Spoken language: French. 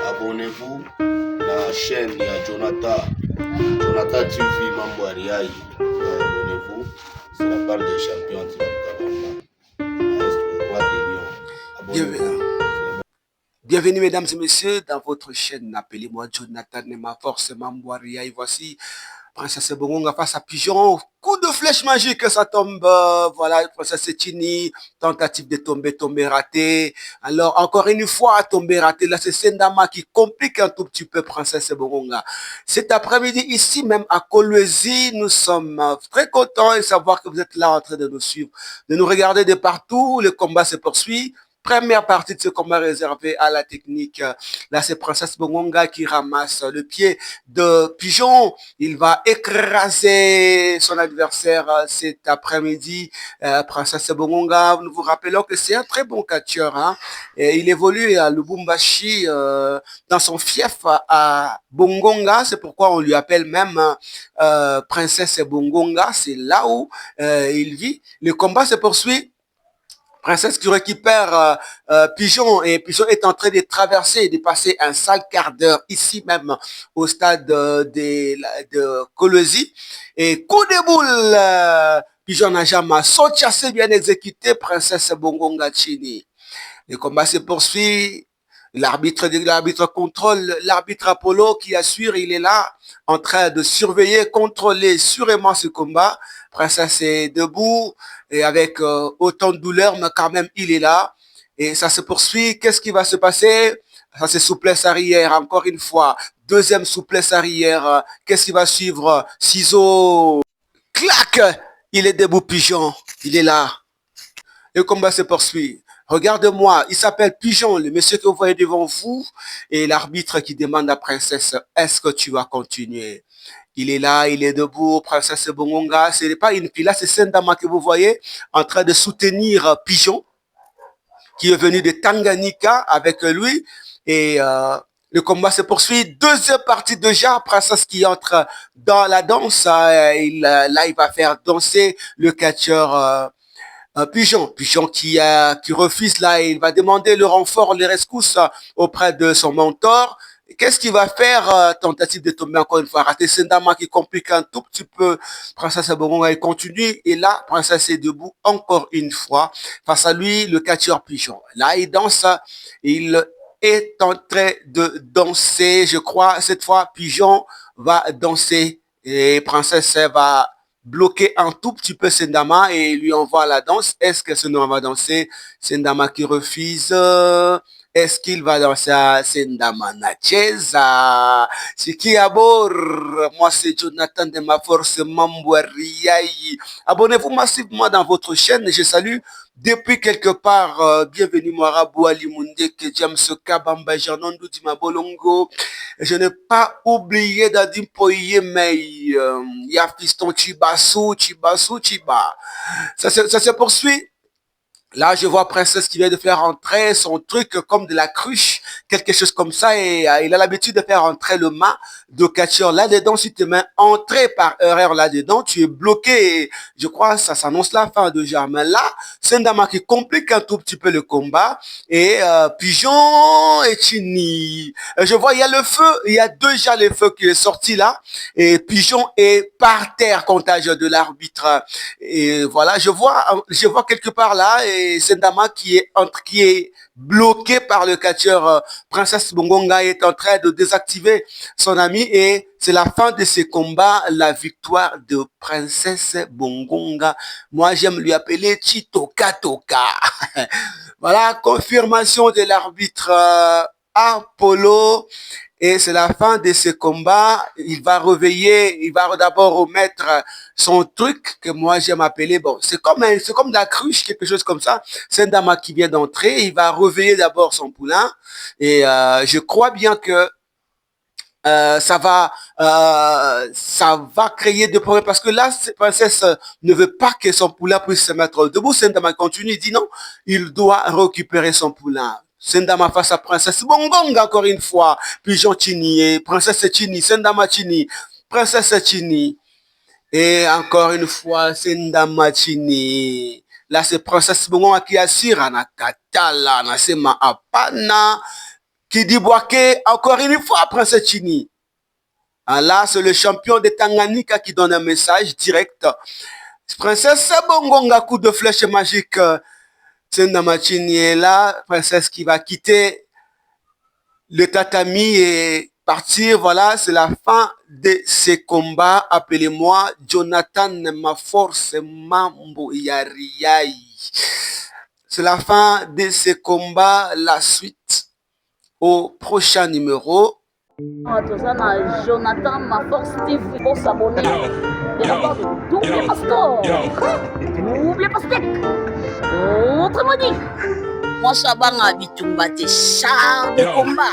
Abonnez-vous à la chaîne de Jonathan TV Mambo Ariaï. Abonnez-vous, c'est la part des champions Bienvenue. Bienvenue mesdames et messieurs dans votre chaîne. Appelez-moi Jonathan ma force Mambo Ariaï. Voici Princesse Bongonga face à Pigeon. Coup de flèche magique, ça tombe. Voilà, Princesse Tini, tentative de tomber raté. Alors, encore une fois, tomber raté. Là, c'est Sendama qui complique un tout petit peu Princesse Bongonga. Cet après-midi, ici même à Kolwezi, nous sommes très contents de savoir que vous êtes là en train de nous suivre, de nous regarder de partout. Le combat se poursuit. Première partie de ce combat réservé à la technique. Là, c'est Princesse Bongonga qui ramasse le pied de Pigeon. Il va écraser son adversaire cet après-midi. Princesse Bongonga, nous vous rappelons que c'est un très bon catcheur. Hein? Et il évolue à Lubumbashi, dans son fief à Bongonga. C'est pourquoi on lui appelle même Princesse Bongonga. C'est là où il vit. Le combat se poursuit. Princesse qui récupère Pigeon et Pigeon est en train de traverser et de passer un sale quart d'heure ici même au stade de Kolwezi. Et coup de boule, Pigeon n'a jamais sauté assez bien exécuté, Princesse Bongonga Chini. Le combat se poursuit. L'arbitre contrôle, l'arbitre Apollo qui assure, il est là en train de surveiller, contrôler sûrement ce combat. Princesse est debout et avec autant de douleur, mais quand même il est là. Et ça se poursuit. Qu'est-ce qui va se passer? Ça c'est souplesse arrière, encore une fois. Deuxième souplesse arrière. Qu'est-ce qui va suivre? Ciseaux. Clac! Il est debout, Pigeon. Il est là. Le combat se poursuit. Regarde-moi, il s'appelle Pigeon, le monsieur que vous voyez devant vous, et l'arbitre qui demande à Princesse, est-ce que tu vas continuer? Il est là, il est debout, Princesse Bongonga, ce n'est pas une fille, là c'est Sendama que vous voyez en train de soutenir Pigeon, qui est venu de Tanganyika avec lui, et le combat se poursuit. Deuxième partie déjà, Princesse qui entre dans la danse, là il va faire danser le catcheur Pigeon qui refuse là, il va demander le renfort, les rescousses auprès de son mentor. Qu'est-ce qu'il va faire? Tentative de tomber encore une fois, raté Sendama qui complique un tout petit peu. Princesse Bongonga, il continue. Et là, Princesse est debout encore une fois. Face à lui, le catcheur Pigeon. Là, il danse. Il est en train de danser. Je crois, cette fois, Pigeon va danser. Et Princesse va bloquer un tout petit peu Sendama et lui envoie la danse. Est-ce que Sendama va danser? Sendama qui refuse. Est-ce qu'il va danser à Sendama Nacheza? C'est qui abord? Moi, c'est Jonathan de ma force Mambouariaï. Abonnez-vous massivement dans votre chaîne. Je salue depuis quelque part. Bienvenue Moarabou Ali Mundeke, James Kabamba, Janondu Dimabolongo. Je n'ai pas oublié d'Adim Poye, mais il y a Fiston Chibasu. Ça se poursuit. Là, je vois Princesse qui vient de faire entrer son truc comme de la cruche, quelque chose comme ça, et il a l'habitude de faire entrer le mât de catcheur là-dedans. Si tu te mets entré par erreur là-dedans, tu es bloqué. Et je crois que ça s'annonce la fin déjà. Mais là, c'est un dama qui complique un tout petit peu le combat. Et Pigeon et Chini. Je vois, il y a le feu, il y a déjà le feu qui est sorti là. Et Pigeon est par terre, contagieux de l'arbitre. Et voilà, je vois quelque part là, et Sendama qui est bloqué par le catcheur Princesse Bongonga est en train de désactiver son ami et c'est la fin de ce combat, la victoire de Princesse Bongonga. Moi, j'aime lui appeler Chitoka Toka. Voilà, confirmation de l'arbitre Apollo. Et c'est la fin de ce combat. Il va réveiller, il va d'abord remettre son truc que moi j'aime appeler, bon, c'est comme de la cruche, quelque chose comme ça. C'est un dama qui vient d'entrer. Il va réveiller d'abord son poulain. Et je crois bien que ça va créer des problèmes parce que là, cette princesse ne veut pas que son poulain puisse se mettre debout. Sendama continue, il dit non, il doit récupérer son poulain. Sendama face à princesse Bongonga encore une fois, Pigeon Chini et princesse Chini, Sendama Chini, princesse Chini et encore une fois Sendama Chini. Là, c'est princesse Bongonga qui assure, Anakatala, Nasema Apana. Qui dit Boaké, encore une fois, Prince Chini. Ah là, c'est le champion de Tanganyika qui donne un message direct. Princesse Bongonga, coup de flèche magique. Tsenamachini est là, princesse qui va quitter le tatami et partir. Voilà, c'est la fin de ces combats. Appelez-moi Jonathan, ma force, Mambo Yariai. C'est la fin de ces combats. La suite au prochain numéro. Jonathan, ma force TV pour s'abonner de la part de Double Pastor. Double Pastèque. Autrement dit, moi, Chabanga Bitumba, t'es char de combat.